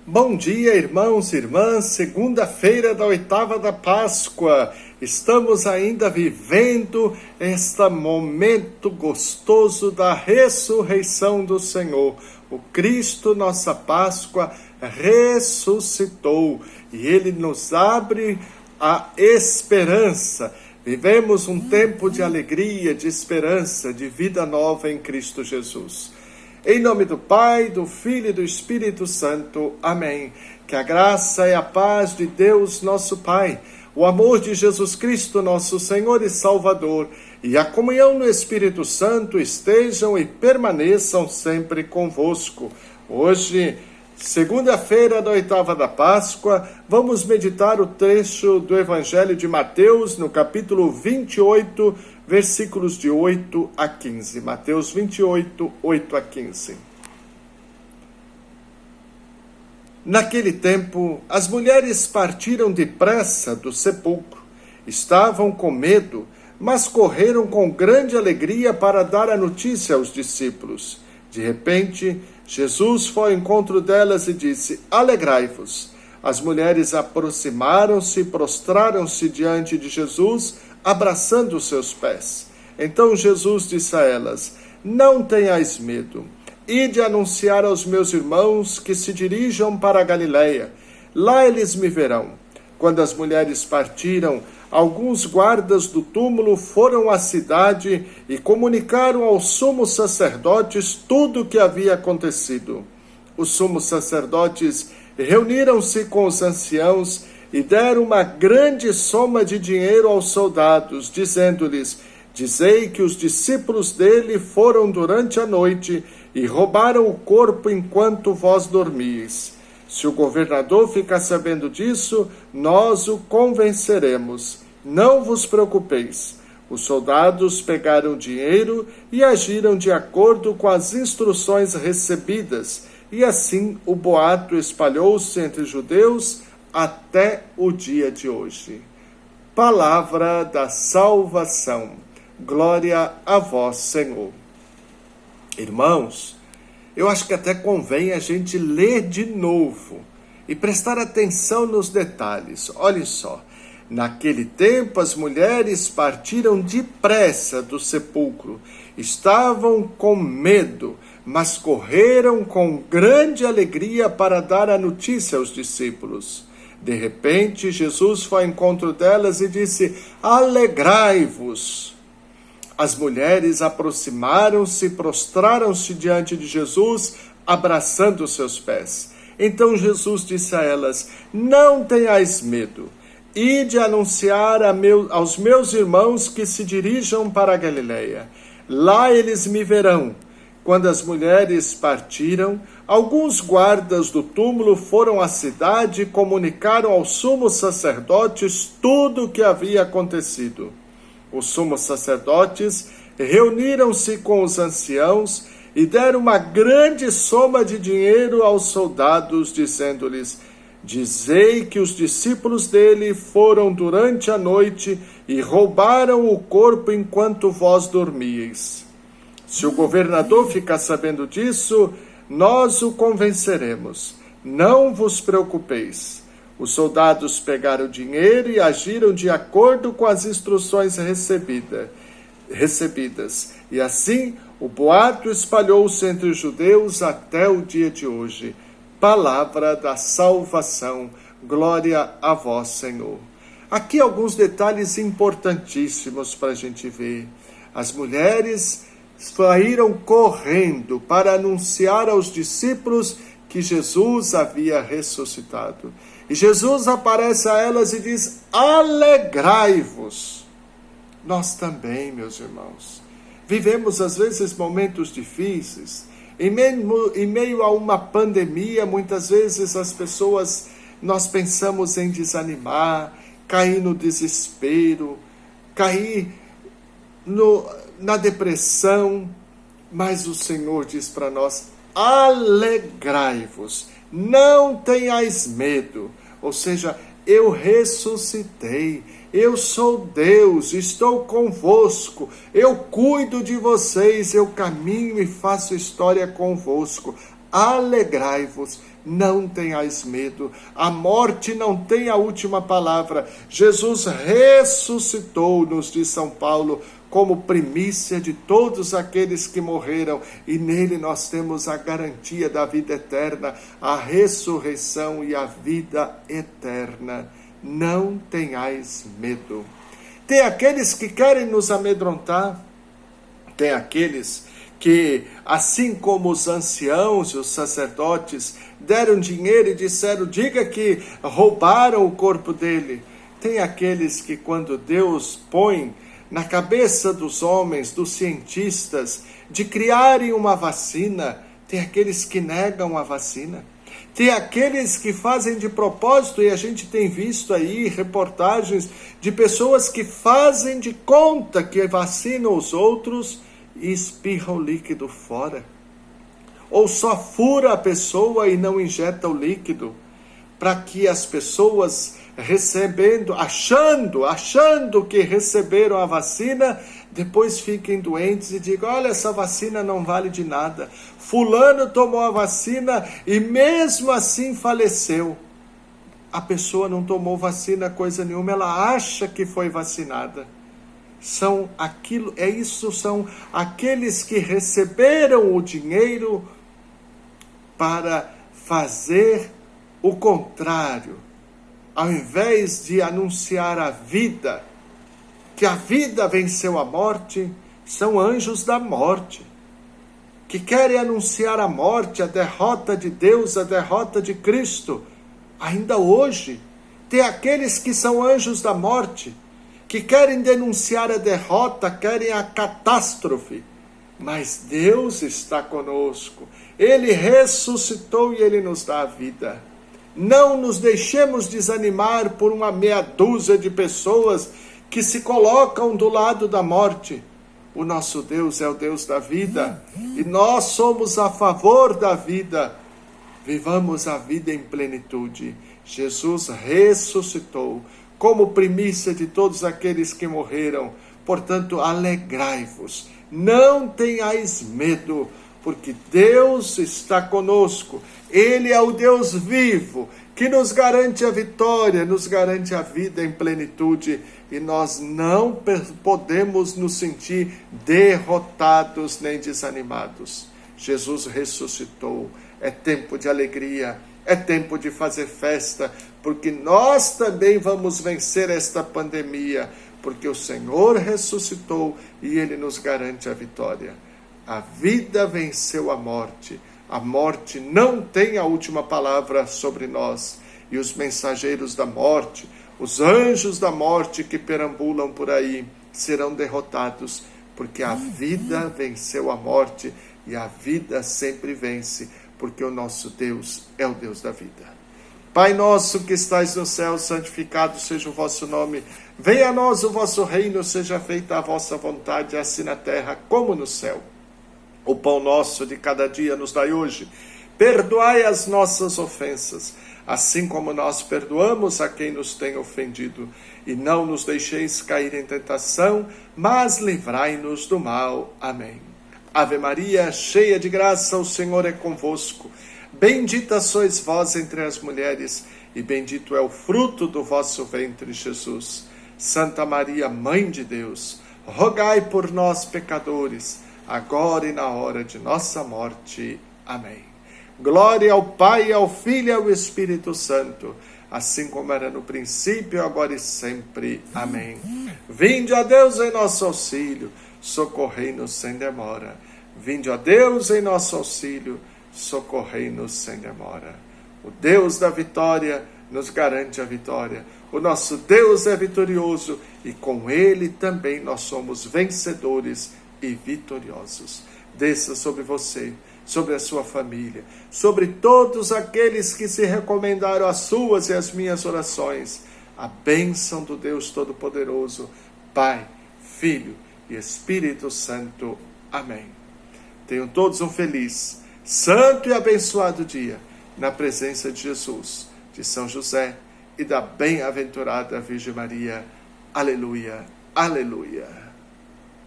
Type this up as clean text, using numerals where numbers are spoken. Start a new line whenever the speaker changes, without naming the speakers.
Bom dia, irmãos e irmãs. Segunda-feira da oitava da Páscoa. Estamos ainda vivendo este momento gostoso da ressurreição do Senhor. O Cristo, nossa Páscoa, ressuscitou e Ele nos abre a esperança. Vivemos um tempo de alegria, de esperança, de vida nova em Cristo Jesus. Em nome do Pai, do Filho e do Espírito Santo. Amém. Que a graça e a paz de Deus, nosso Pai, o amor de Jesus Cristo, nosso Senhor e Salvador, e a comunhão no Espírito Santo estejam e permaneçam sempre convosco. Hoje, segunda-feira da oitava da Páscoa, vamos meditar o trecho do Evangelho de Mateus, no capítulo 28, versículos de 8 a 15. Mateus 28, 8 a 15. Naquele tempo, as mulheres partiram depressa do sepulcro. Estavam com medo, mas correram com grande alegria para dar a notícia aos discípulos. De repente, Jesus foi ao encontro delas e disse: Alegrai-vos. As mulheres aproximaram-se e prostraram-se diante de Jesus, abraçando os seus pés. Então Jesus disse a elas: Não tenhais medo. Ide anunciar aos meus irmãos que se dirijam para a Galiléia. Lá eles me verão. Quando as mulheres partiram, alguns guardas do túmulo foram à cidade e comunicaram aos sumos sacerdotes tudo o que havia acontecido. Os sumos sacerdotes reuniram-se com os anciãos e deram uma grande soma de dinheiro aos soldados, dizendo-lhes: Dizei que os discípulos dele foram durante a noite e roubaram o corpo enquanto vós dormíeis. Se o governador ficar sabendo disso, nós o convenceremos. Não vos preocupeis. Os soldados pegaram o dinheiro e agiram de acordo com as instruções recebidas, e assim o boato espalhou-se entre os judeus até o dia de hoje. Palavra da salvação. Glória a vós, Senhor. Irmãos, eu acho que até convém a gente ler de novo e prestar atenção nos detalhes. Olha só, naquele tempo as mulheres partiram depressa do sepulcro. Estavam com medo, mas correram com grande alegria para dar a notícia aos discípulos. De repente, Jesus foi ao encontro delas e disse: Alegrai-vos. As mulheres aproximaram-se e prostraram-se diante de Jesus, abraçando os seus pés. Então Jesus disse a elas: Não tenhais medo. Ide anunciar aos meus irmãos que se dirijam para a Galiléia. Lá eles me verão. Quando as mulheres partiram, alguns guardas do túmulo foram à cidade e comunicaram aos sumos sacerdotes tudo o que havia acontecido. Os sumos sacerdotes reuniram-se com os anciãos e deram uma grande soma de dinheiro aos soldados, dizendo-lhes: Dizei que os discípulos dele foram durante a noite e roubaram o corpo enquanto vós dormíeis. Se o governador ficar sabendo disso, nós o convenceremos. Não vos preocupeis. Os soldados pegaram o dinheiro e agiram de acordo com as instruções recebidas. E assim, o boato espalhou-se entre os judeus até o dia de hoje. Palavra da salvação. Glória a vós, Senhor. Aqui alguns detalhes importantíssimos para a gente ver. As mulheres saíram correndo para anunciar aos discípulos que Jesus havia ressuscitado. E Jesus aparece a elas e diz: Alegrai-vos. Nós também, meus irmãos, vivemos às vezes momentos difíceis. Em meio a uma pandemia, muitas vezes nós pensamos em desanimar, cair no desespero, cair na depressão. Mas o Senhor diz para nós: alegrai-vos, não tenhais medo. Ou seja, eu ressuscitei, eu sou Deus, estou convosco, eu cuido de vocês, eu caminho e faço história convosco. alegrai-vos, não tenhais medo. A morte não tem a última palavra. Jesus ressuscitou, nos diz São Paulo, como primícia de todos aqueles que morreram, e nele nós temos a garantia da vida eterna, a ressurreição e a vida eterna. Não tenhais medo. Tem aqueles que querem nos amedrontar, tem aqueles que, assim como os anciãos e os sacerdotes, deram dinheiro e disseram, diga que roubaram o corpo dele. Tem aqueles que, quando Deus põe na cabeça dos homens, dos cientistas, de criarem uma vacina, tem aqueles que negam a vacina. Tem aqueles que fazem de propósito, e a gente tem visto aí reportagens de pessoas que fazem de conta que vacinam os outros e espirram o líquido fora. Ou só fura a pessoa e não injeta o líquido, para que as pessoas recebendo, achando que receberam a vacina, depois fiquem doentes e digam, olha, essa vacina não vale de nada. Fulano tomou a vacina e mesmo assim faleceu. A pessoa não tomou vacina, coisa nenhuma, ela acha que foi vacinada. São aqueles que receberam o dinheiro para fazer o contrário. Ao invés de anunciar a vida, que a vida venceu a morte, são anjos da morte, que querem anunciar a morte, a derrota de Deus, a derrota de Cristo. Ainda hoje, tem aqueles que são anjos da morte, que querem denunciar a derrota, querem a catástrofe. Mas Deus está conosco. Ele ressuscitou e Ele nos dá a vida. Não nos deixemos desanimar por uma meia dúzia de pessoas que se colocam do lado da morte. O nosso Deus é o Deus da vida e nós somos a favor da vida. Vivamos a vida em plenitude. Jesus ressuscitou como primícia de todos aqueles que morreram. Portanto, alegrai-vos, não tenhais medo, porque Deus está conosco. Ele é o Deus vivo, que nos garante a vitória, nos garante a vida em plenitude, e nós não podemos nos sentir derrotados nem desanimados. Jesus ressuscitou, é tempo de alegria, é tempo de fazer festa, porque nós também vamos vencer esta pandemia, porque o Senhor ressuscitou e Ele nos garante a vitória. A vida venceu a morte não tem a última palavra sobre nós, e os mensageiros da morte, os anjos da morte que perambulam por aí, serão derrotados, porque a vida venceu a morte, e a vida sempre vence, porque o nosso Deus é o Deus da vida. Pai nosso que estais no céu, santificado seja o vosso nome. Venha a nós o vosso reino, seja feita a vossa vontade, assim na terra como no céu. O pão nosso de cada dia nos dai hoje. Perdoai as nossas ofensas, assim como nós perdoamos a quem nos tem ofendido. E não nos deixeis cair em tentação, mas livrai-nos do mal. Amém. Ave Maria, cheia de graça, o Senhor é convosco. Bendita sois vós entre as mulheres, e bendito é o fruto do vosso ventre, Jesus. Santa Maria, Mãe de Deus, rogai por nós, pecadores, agora e na hora de nossa morte. Amém. Glória ao Pai, ao Filho e ao Espírito Santo, assim como era no princípio, agora e sempre. Amém. Vinde a Deus em nosso auxílio, socorrei-nos sem demora. Vinde a Deus em nosso auxílio, socorrei-nos sem demora. O Deus da vitória nos garante a vitória. O nosso Deus é vitorioso e com Ele também nós somos vencedores e vitoriosos. Desça sobre você, sobre a sua família, sobre todos aqueles que se recomendaram as suas e as minhas orações, a bênção do Deus Todo-Poderoso, Pai, Filho e Espírito Santo. Amém. Tenham todos um feliz, santo e abençoado dia, na presença de Jesus, de São José e da bem-aventurada Virgem Maria. Aleluia, aleluia.